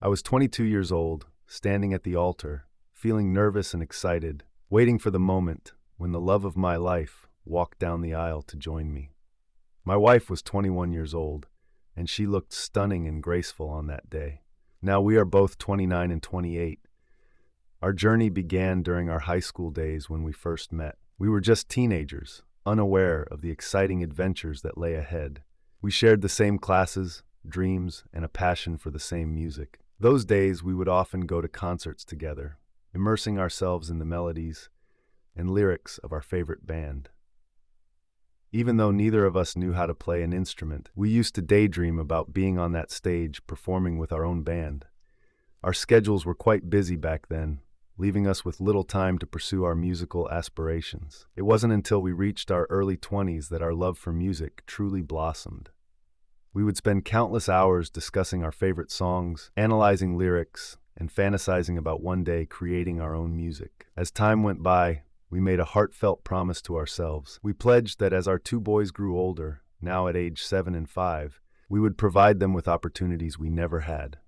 I was 22 years old, standing at the altar, feeling nervous and excited, waiting for the moment when the love of my life walked down the aisle to join me. My wife was 21 years old, and she looked stunning and graceful on that day. Now we are both 29 and 28. Our journey began during our high school days when we first met. We were just teenagers, unaware of the exciting adventures that lay ahead. We shared the same classes, dreams, and a passion for the same music. Those days we would often go to concerts together, immersing ourselves in the melodies and lyrics of our favorite band. Even though neither of us knew how to play an instrument, we used to daydream about being on that stage performing with our own band. Our schedules were quite busy back then, leaving us with little time to pursue our musical aspirations. It wasn't until we reached our early 20s that our love for music truly blossomed. We would spend countless hours discussing our favorite songs, analyzing lyrics, and fantasizing about one day creating our own music. As time went by, we made a heartfelt promise to ourselves. We pledged that as our two boys grew older, now at age 7 and 5, we would provide them with opportunities we never had.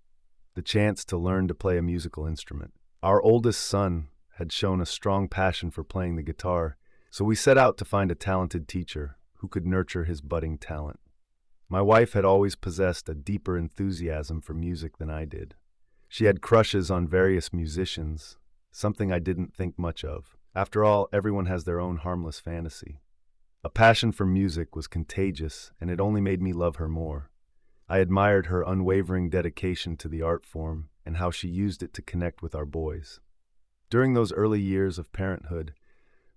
The chance to learn to play a musical instrument. Our oldest son had shown a strong passion for playing the guitar, so we set out to find a talented teacher who could nurture his budding talent. My wife had always possessed a deeper enthusiasm for music than I did. She had crushes on various musicians, something I didn't think much of. After all, everyone has their own harmless fantasy. A passion for music was contagious, and it only made me love her more. I admired her unwavering dedication to the art form and how she used it to connect with our boys. During those early years of parenthood,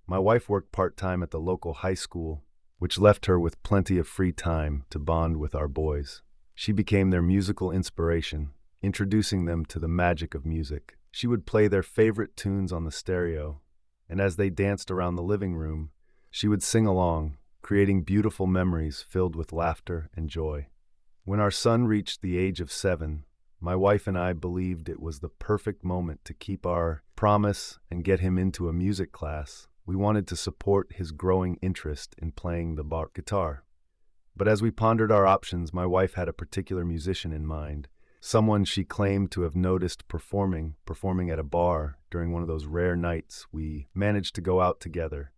my wife worked part-time at the local high school, which left her with plenty of free time to bond with our boys. She became their musical inspiration, introducing them to the magic of music. She would play their favorite tunes on the stereo, and as they danced around the living room, she would sing along, creating beautiful memories filled with laughter and joy. When our son reached the age of 7, my wife and I believed it was the perfect moment to keep our promise and get him into a music class. We wanted to support his growing interest in playing the guitar. But as we pondered our options, my wife had a particular musician in mind, someone she claimed to have noticed performing at a bar during one of those rare nights we managed to go out together.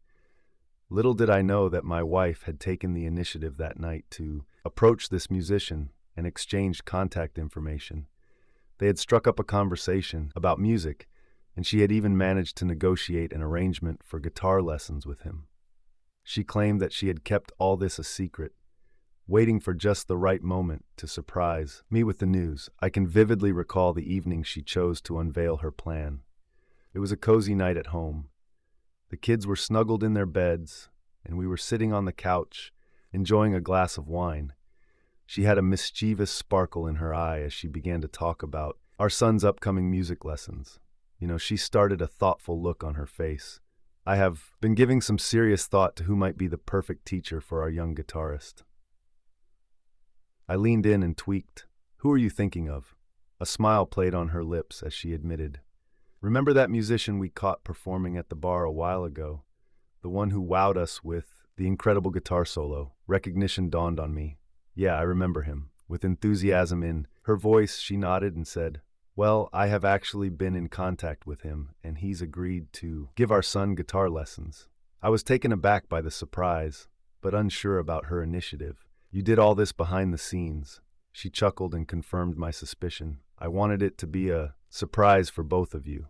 Little did I know that my wife had taken the initiative that night to approach this musician and exchange contact information. They had struck up a conversation about music, and she had even managed to negotiate an arrangement for guitar lessons with him. She claimed that she had kept all this a secret, waiting for just the right moment to surprise me with the news. I can vividly recall the evening she chose to unveil her plan. It was a cozy night at home. The kids were snuggled in their beds, and we were sitting on the couch, enjoying a glass of wine. She had a mischievous sparkle in her eye as she began to talk about our son's upcoming music lessons. She started a thoughtful look on her face. I have been giving some serious thought to who might be the perfect teacher for our young guitarist. I leaned in and tweaked. Who are you thinking of? A smile played on her lips as she admitted. Remember that musician we caught performing at the bar a while ago? The one who wowed us with the incredible guitar solo. Recognition dawned on me. Yeah, I remember him. With enthusiasm in her voice, she nodded and said, "Well, I have actually been in contact with him, and he's agreed to give our son guitar lessons." I was taken aback by the surprise, but unsure about her initiative. "You did all this behind the scenes." She chuckled and confirmed my suspicion. "I wanted it to be a surprise for both of you.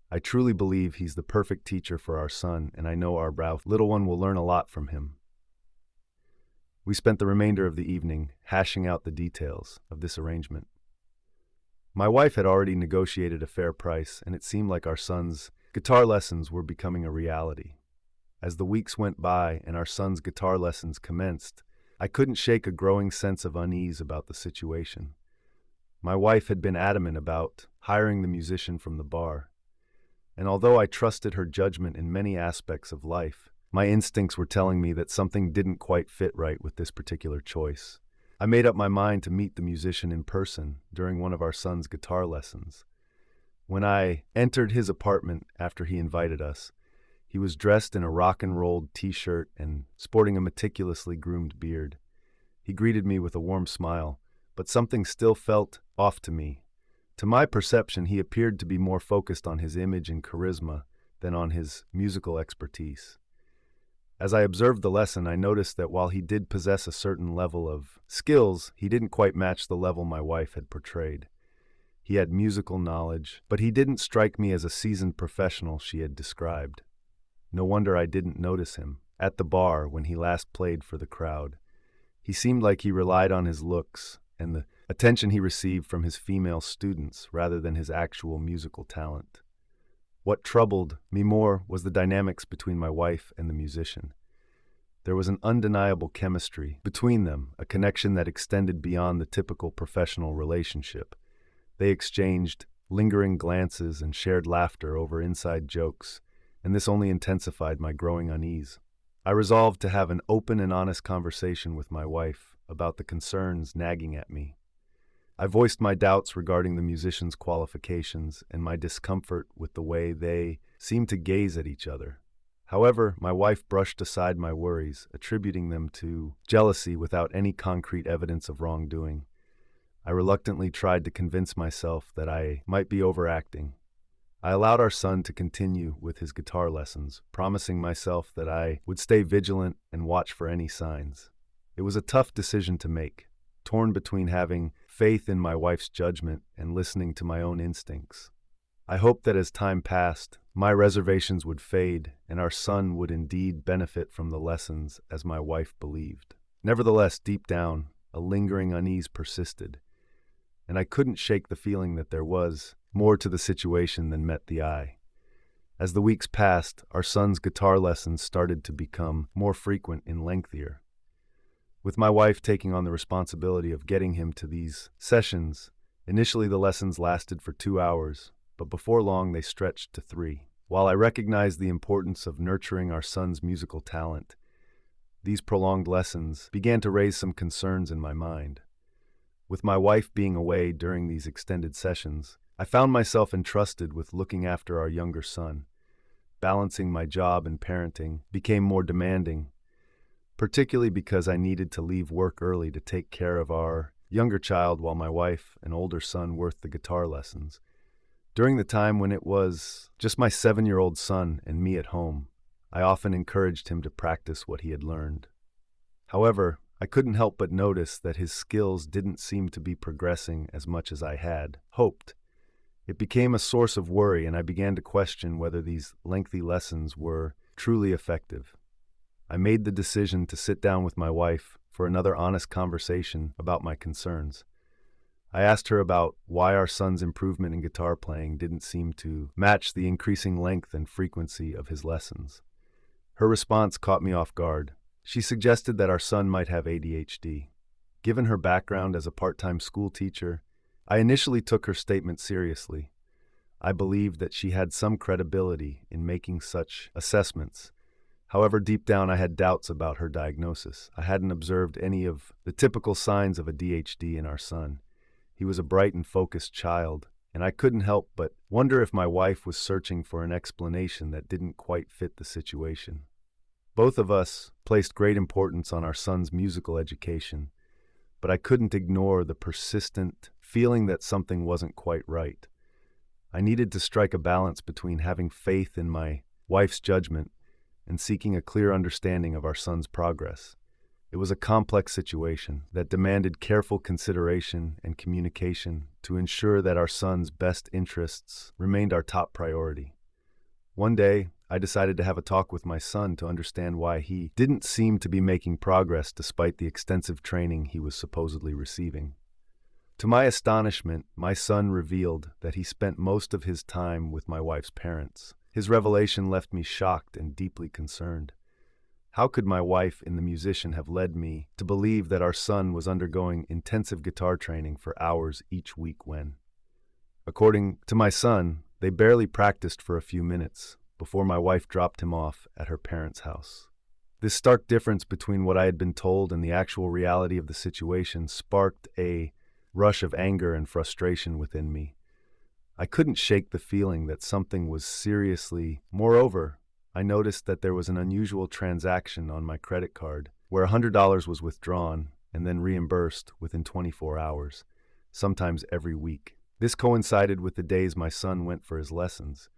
I truly believe he's the perfect teacher for our son, and I know our little one will learn a lot from him." We spent the remainder of the evening hashing out the details of this arrangement. My wife had already negotiated a fair price, and it seemed like our son's guitar lessons were becoming a reality. As the weeks went by and our son's guitar lessons commenced, I couldn't shake a growing sense of unease about the situation. My wife had been adamant about hiring the musician from the bar, and although I trusted her judgment in many aspects of life, my instincts were telling me that something didn't quite fit right with this particular choice. I made up my mind to meet the musician in person during one of our son's guitar lessons. When I entered his apartment after he invited us, he was dressed in a rock-and-rolled t-shirt and sporting a meticulously groomed beard. He greeted me with a warm smile, but something still felt off to me. To my perception, he appeared to be more focused on his image and charisma than on his musical expertise. As I observed the lesson, I noticed that while he did possess a certain level of skills, he didn't quite match the level my wife had portrayed. He had musical knowledge, but he didn't strike me as a seasoned professional she had described. No wonder I didn't notice him at the bar when he last played for the crowd. He seemed like he relied on his looks and the attention he received from his female students rather than his actual musical talent. What troubled me more was the dynamics between my wife and the musician. There was an undeniable chemistry between them, a connection that extended beyond the typical professional relationship. They exchanged lingering glances and shared laughter over inside jokes, and this only intensified my growing unease. I resolved to have an open and honest conversation with my wife about the concerns nagging at me. I voiced my doubts regarding the musicians' qualifications and my discomfort with the way they seemed to gaze at each other. However, my wife brushed aside my worries, attributing them to jealousy without any concrete evidence of wrongdoing. I reluctantly tried to convince myself that I might be overacting. I allowed our son to continue with his guitar lessons, promising myself that I would stay vigilant and watch for any signs. It was a tough decision to make, torn between having faith in my wife's judgment and listening to my own instincts. I hoped that as time passed, my reservations would fade and our son would indeed benefit from the lessons as my wife believed. Nevertheless, deep down, a lingering unease persisted, and I couldn't shake the feeling that there was more to the situation than met the eye. As the weeks passed, our son's guitar lessons started to become more frequent and lengthier. With my wife taking on the responsibility of getting him to these sessions, initially the lessons lasted for 2 hours, but before long they stretched to 3. While I recognized the importance of nurturing our son's musical talent, these prolonged lessons began to raise some concerns in my mind. With my wife being away during these extended sessions, I found myself entrusted with looking after our younger son. Balancing my job and parenting became more demanding, particularly because I needed to leave work early to take care of our younger child while my wife and older son worked the guitar lessons. During the time when it was just my 7-year-old son and me at home, I often encouraged him to practice what he had learned. However, I couldn't help but notice that his skills didn't seem to be progressing as much as I had hoped. It became a source of worry, and I began to question whether these lengthy lessons were truly effective. I made the decision to sit down with my wife for another honest conversation about my concerns. I asked her about why our son's improvement in guitar playing didn't seem to match the increasing length and frequency of his lessons. Her response caught me off guard. She suggested that our son might have ADHD. Given her background as a part-time school teacher, I initially took her statement seriously. I believed that she had some credibility in making such assessments. However, deep down I had doubts about her diagnosis. I hadn't observed any of the typical signs of ADHD in our son. He was a bright and focused child, and I couldn't help but wonder if my wife was searching for an explanation that didn't quite fit the situation. Both of us placed great importance on our son's musical education, but I couldn't ignore the persistent feeling that something wasn't quite right. I needed to strike a balance between having faith in my wife's judgment and seeking a clear understanding of our son's progress. It was a complex situation that demanded careful consideration and communication to ensure that our son's best interests remained our top priority. One day, I decided to have a talk with my son to understand why he didn't seem to be making progress despite the extensive training he was supposedly receiving. To my astonishment, my son revealed that he spent most of his time with my wife's parents. His revelation left me shocked and deeply concerned. How could my wife and the musician have led me to believe that our son was undergoing intensive guitar training for hours each week when, according to my son, they barely practiced for a few minutes before my wife dropped him off at her parents' house? This stark difference between what I had been told and the actual reality of the situation sparked a rush of anger and frustration within me. I couldn't shake the feeling that something was seriously. Moreover, I noticed that there was an unusual transaction on my credit card where $100 was withdrawn and then reimbursed within 24 hours, sometimes every week. This coincided with the days my son went for his lessons.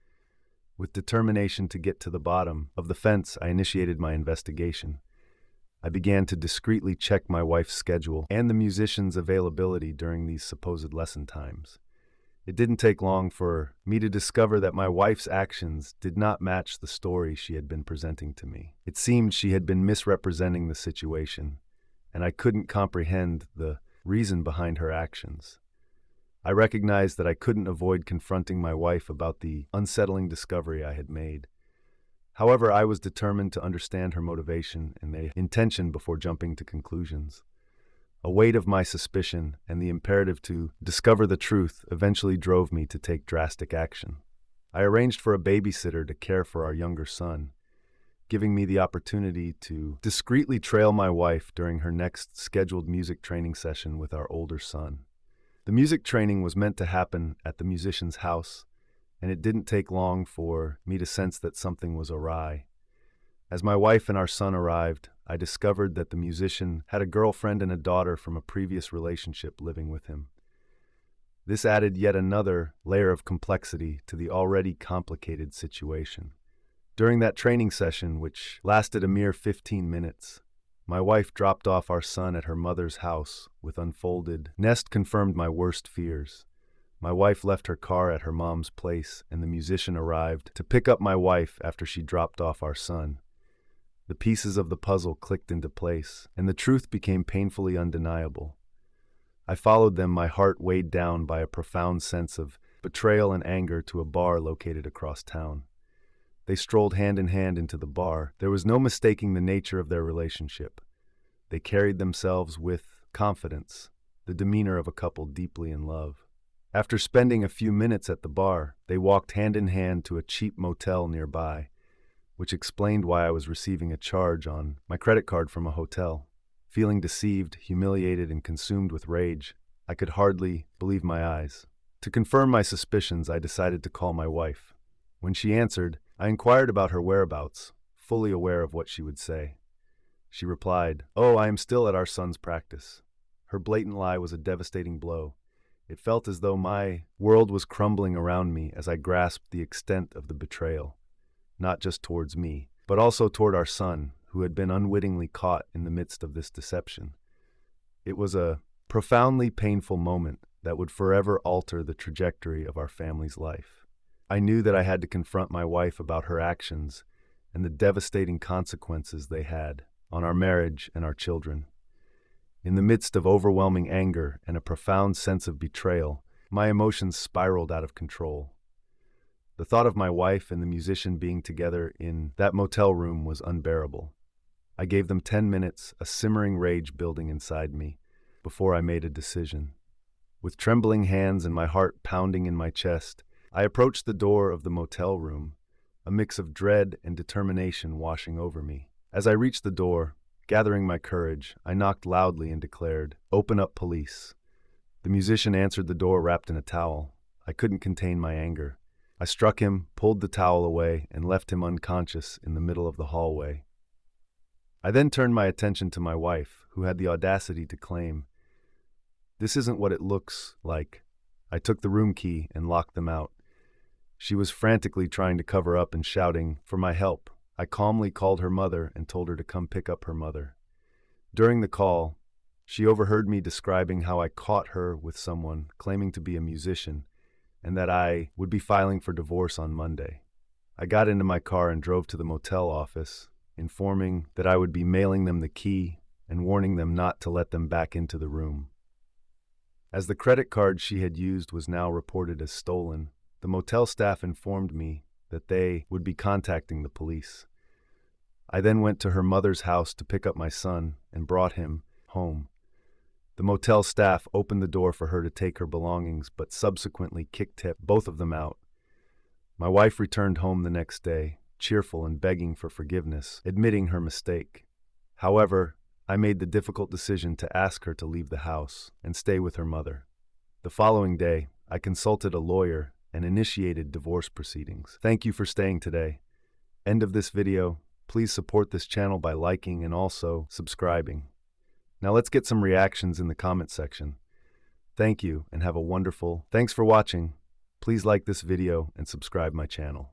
With determination to get to the bottom of the fence, I initiated my investigation. I began to discreetly check my wife's schedule and the musicians' availability during these supposed lesson times. It didn't take long for me to discover that my wife's actions did not match the story she had been presenting to me. It seemed she had been misrepresenting the situation, and I couldn't comprehend the reason behind her actions. I recognized that I couldn't avoid confronting my wife about the unsettling discovery I had made. However, I was determined to understand her motivation and the intention before jumping to conclusions. A weight of my suspicion and the imperative to discover the truth eventually drove me to take drastic action. I arranged for a babysitter to care for our younger son, giving me the opportunity to discreetly trail my wife during her next scheduled music training session with our older son. The music training was meant to happen at the musician's house, and it didn't take long for me to sense that something was awry. As my wife and our son arrived, I discovered that the musician had a girlfriend and a daughter from a previous relationship living with him. This added yet another layer of complexity to the already complicated situation. During that training session, which lasted a mere 15 minutes, my wife dropped off our son at her mother's house with unfolded. Nest confirmed my worst fears. My wife left her car at her mom's place, and the musician arrived to pick up my wife after she dropped off our son. The pieces of the puzzle clicked into place, and the truth became painfully undeniable. I followed them, my heart weighed down by a profound sense of betrayal and anger, to a bar located across town. They strolled hand in hand into the bar. There was no mistaking the nature of their relationship. They carried themselves with confidence, the demeanor of a couple deeply in love. After spending a few minutes at the bar, they walked hand in hand to a cheap motel nearby, which explained why I was receiving a charge on my credit card from a hotel. Feeling deceived, humiliated, and consumed with rage, I could hardly believe my eyes. To confirm my suspicions, I decided to call my wife. When she answered, I inquired about her whereabouts, fully aware of what she would say. She replied, "Oh, I am still at our son's practice." Her blatant lie was a devastating blow. It felt as though my world was crumbling around me as I grasped the extent of the betrayal, not just towards me, but also toward our son, who had been unwittingly caught in the midst of this deception. It was a profoundly painful moment that would forever alter the trajectory of our family's life. I knew that I had to confront my wife about her actions and the devastating consequences they had on our marriage and our children. In the midst of overwhelming anger and a profound sense of betrayal, my emotions spiraled out of control. The thought of my wife and the musician being together in that motel room was unbearable. I gave them 10 minutes, a simmering rage building inside me, before I made a decision. With trembling hands and my heart pounding in my chest, I approached the door of the motel room, a mix of dread and determination washing over me. As I reached the door, gathering my courage, I knocked loudly and declared, "Open up, police." The musician answered the door wrapped in a towel. I couldn't contain my anger. I struck him, pulled the towel away, and left him unconscious in the middle of the hallway. I then turned my attention to my wife, who had the audacity to claim, "This isn't what it looks like." I took the room key and locked them out. She was frantically trying to cover up and shouting for my help. I calmly called her mother and told her to come pick up her mother. During the call, she overheard me describing how I caught her with someone claiming to be a musician and that I would be filing for divorce on Monday. I got into my car and drove to the motel office, informing that I would be mailing them the key and warning them not to let them back into the room. As the credit card she had used was now reported as stolen, the motel staff informed me that they would be contacting the police. I then went to her mother's house to pick up my son and brought him home. The motel staff opened the door for her to take her belongings, but subsequently kicked both of them out. My wife returned home the next day, cheerful and begging for forgiveness, admitting her mistake. However, I made the difficult decision to ask her to leave the house and stay with her mother. The following day, I consulted a lawyer and initiated divorce proceedings. Thank you for staying today. End of this video. Please support this channel by liking and also subscribing. Now let's get some reactions in the comment section. Thank you and have a wonderful. Thanks for watching. Please like this video and subscribe my channel.